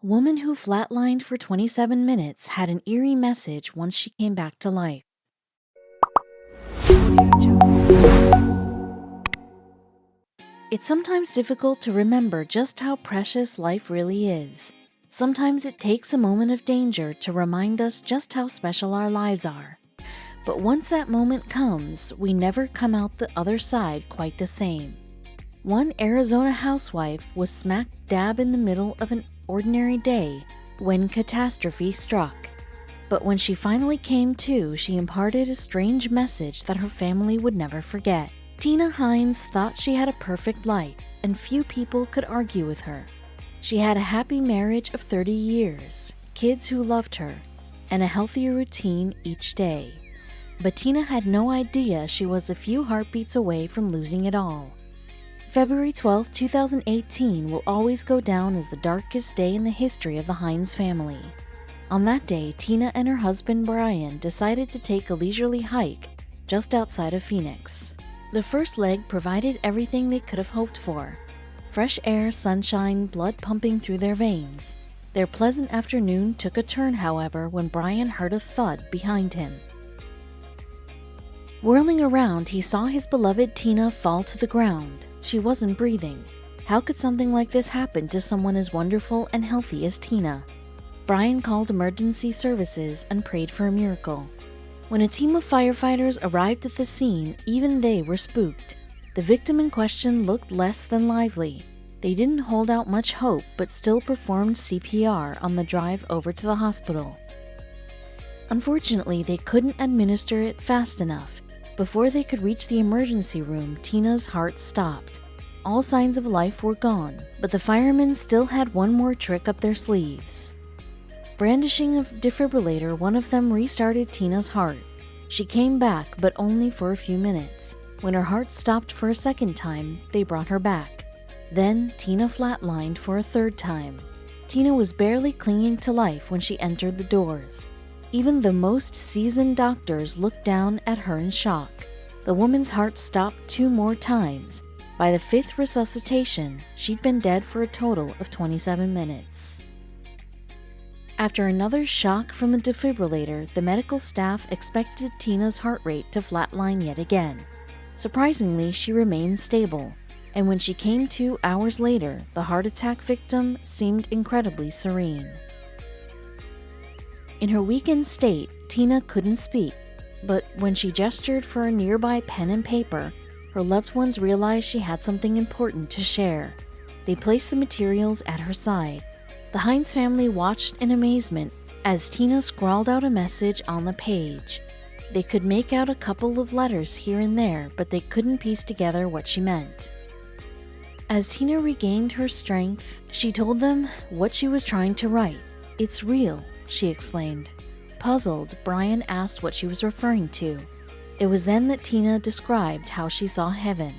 Woman who flatlined for 27 minutes had an eerie message once she came back to life. It's sometimes difficult to remember just how precious life really is. Sometimes it takes a moment of danger to remind us just how special our lives are. But once that moment comes, we never come out the other side quite the same. One Arizona housewife was smack dab in the middle of an ordinary day when catastrophe struck. But when she finally came to, she imparted a strange message that her family would never forget. Tina Hines thought she had a perfect life, and few people could argue with her. She had a happy marriage of 30 years, kids who loved her, and a healthy routine each day. But Tina had no idea she was a few heartbeats away from losing it all. February 12, 2018 will always go down as the darkest day in the history of the Hines family. On that day, Tina and her husband Brian decided to take a leisurely hike just outside of Phoenix. The first leg provided everything they could have hoped for. Fresh air, sunshine, blood pumping through their veins. Their pleasant afternoon took a turn, however, when Brian heard a thud behind him. Whirling around, he saw his beloved Tina fall to the ground. She wasn't breathing. How could something like this happen to someone as wonderful and healthy as Tina? Brian called emergency services and prayed for a miracle. When a team of firefighters arrived at the scene, even they were spooked. The victim in question looked less than lively. They didn't hold out much hope, but still performed CPR on the drive over to the hospital. Unfortunately, they couldn't administer it fast enough. Before they could reach the emergency room, Tina's heart stopped. All signs of life were gone, but the firemen still had one more trick up their sleeves. Brandishing a defibrillator, one of them restarted Tina's heart. She came back, but only for a few minutes. When her heart stopped for a second time, they brought her back. Then, Tina flatlined for a third time. Tina was barely clinging to life when she entered the doors. Even the most seasoned doctors looked down at her in shock. The woman's heart stopped 2 more times. By the 5th resuscitation, she'd been dead for a total of 27 minutes. After another shock from the defibrillator, the medical staff expected Tina's heart rate to flatline yet again. Surprisingly, she remained stable, and when she came to hours later, the heart attack victim seemed incredibly serene. In her weakened state, Tina couldn't speak, but when she gestured for a nearby pen and paper, her loved ones realized she had something important to share. They placed the materials at her side. The Hines family watched in amazement as Tina scrawled out a message on the page. They could make out a couple of letters here and there, but they couldn't piece together what she meant. As Tina regained her strength, she told them what she was trying to write. "It's real," she explained. Puzzled, Brian asked what she was referring to. It was then that Tina described how she saw heaven.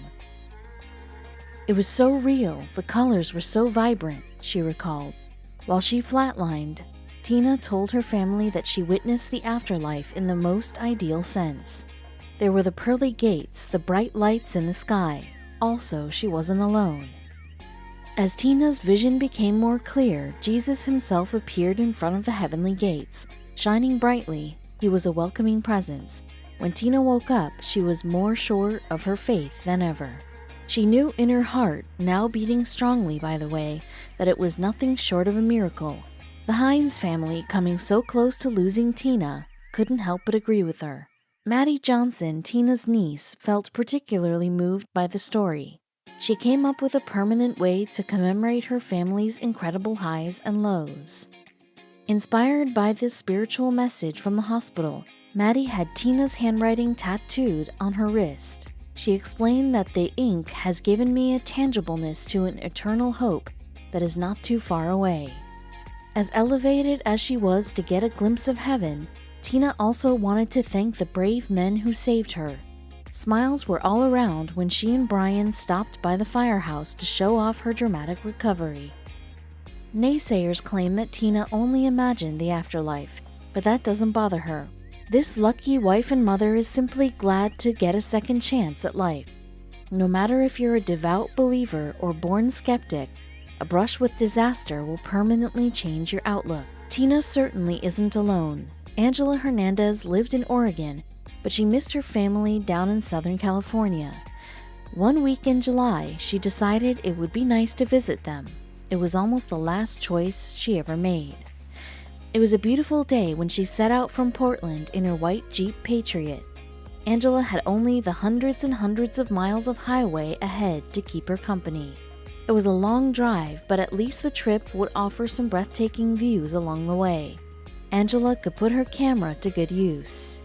"It was so real, the colors were so vibrant," she recalled. While she flatlined, Tina told her family that she witnessed the afterlife in the most ideal sense. There were the pearly gates, the bright lights in the sky. Also, she wasn't alone. As Tina's vision became more clear, Jesus himself appeared in front of the heavenly gates. Shining brightly, he was a welcoming presence. When Tina woke up, she was more sure of her faith than ever. She knew in her heart, now beating strongly by the way, that it was nothing short of a miracle. The Hines family, coming so close to losing Tina, couldn't help but agree with her. Maddie Johnson, Tina's niece, felt particularly moved by the story. She came up with a permanent way to commemorate her family's incredible highs and lows. Inspired by this spiritual message from the hospital, Maddie had Tina's handwriting tattooed on her wrist. She explained that the ink has given me a tangibleness to an eternal hope that is not too far away. As elevated as she was to get a glimpse of heaven, Tina also wanted to thank the brave men who saved her. Smiles were all around when she and Brian stopped by the firehouse to show off her dramatic recovery. Naysayers claim that Tina only imagined the afterlife, but that doesn't bother her. This lucky wife and mother is simply glad to get a second chance at life. No matter if you're a devout believer or born skeptic, a brush with disaster will permanently change your outlook. Tina certainly isn't alone. Angela Hernandez lived in Oregon, but she missed her family down in Southern California. One week in July, she decided it would be nice to visit them. It was almost the last choice she ever made. It was a beautiful day when she set out from Portland in her white Jeep Patriot. Angela had only the hundreds and hundreds of miles of highway ahead to keep her company. It was a long drive, but at least the trip would offer some breathtaking views along the way. Angela could put her camera to good use.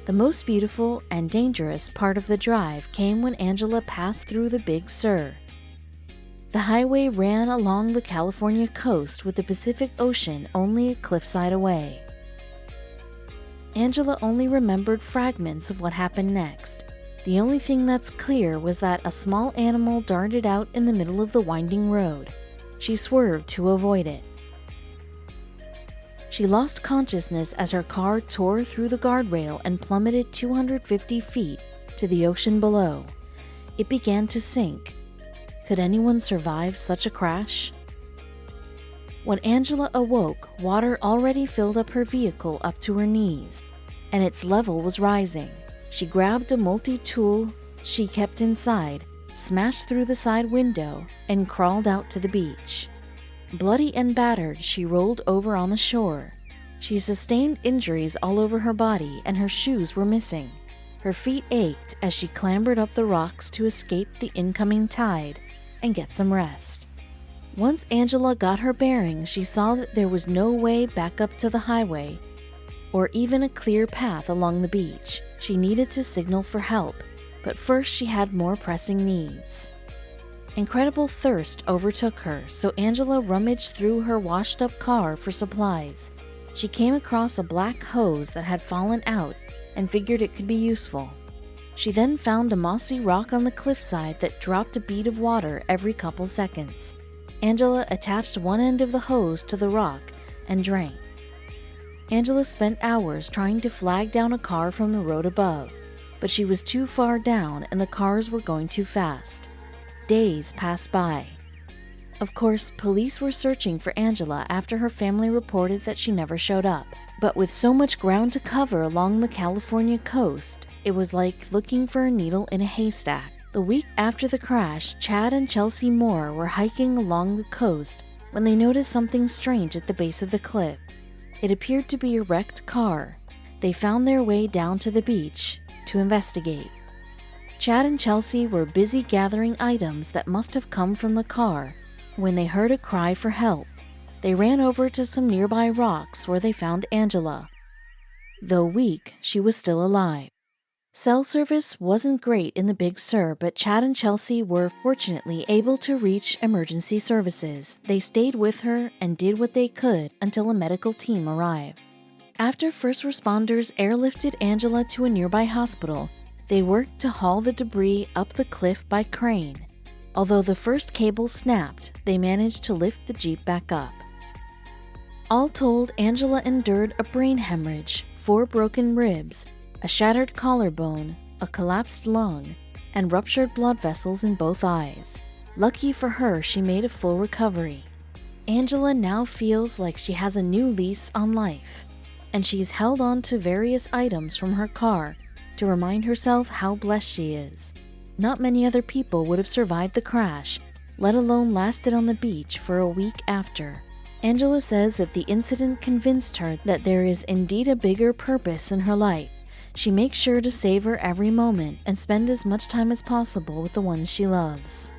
The most beautiful and dangerous part of the drive came when Angela passed through the Big Sur. The highway ran along the California coast with the Pacific Ocean only a cliffside away. Angela only remembered fragments of what happened next. The only thing that's clear was that a small animal darted out in the middle of the winding road. She swerved to avoid it. She lost consciousness as her car tore through the guardrail and plummeted 250 feet to the ocean below. It began to sink. Could anyone survive such a crash? When Angela awoke, water already filled up her vehicle up to her knees, and its level was rising. She grabbed a multi-tool she kept inside, smashed through the side window, and crawled out to the beach. Bloody and battered, she rolled over on the shore. She sustained injuries all over her body, and her shoes were missing. Her feet ached as she clambered up the rocks to escape the incoming tide and get some rest. Once Angela got her bearings, she saw that there was no way back up to the highway or even a clear path along the beach. She needed to signal for help, but first she had more pressing needs. Incredible thirst overtook her, so Angela rummaged through her washed-up car for supplies. She came across a black hose that had fallen out and figured it could be useful. She then found a mossy rock on the cliffside that dropped a bead of water every couple seconds. Angela attached one end of the hose to the rock and drank. Angela spent hours trying to flag down a car from the road above, but she was too far down and the cars were going too fast. Days passed by. Of course, police were searching for Angela after her family reported that she never showed up. But with so much ground to cover along the California coast, it was like looking for a needle in a haystack. The week after the crash, Chad and Chelsea Moore were hiking along the coast when they noticed something strange at the base of the cliff. It appeared to be a wrecked car. They found their way down to the beach to investigate. Chad and Chelsea were busy gathering items that must have come from the car when they heard a cry for help. They ran over to some nearby rocks where they found Angela. Though weak, she was still alive. Cell service wasn't great in the Big Sur, but Chad and Chelsea were fortunately able to reach emergency services. They stayed with her and did what they could until a medical team arrived. After first responders airlifted Angela to a nearby hospital, they worked to haul the debris up the cliff by crane. Although the first cable snapped, they managed to lift the Jeep back up. All told, Angela endured a brain hemorrhage, 4 broken ribs, a shattered collarbone, a collapsed lung, and ruptured blood vessels in both eyes. Lucky for her, she made a full recovery. Angela now feels like she has a new lease on life, and she's held on to various items from her car to remind herself how blessed she is. Not many other people would have survived the crash, let alone lasted on the beach for a week after. Angela says that the incident convinced her that there is indeed a bigger purpose in her life. She makes sure to savor every moment and spend as much time as possible with the ones she loves.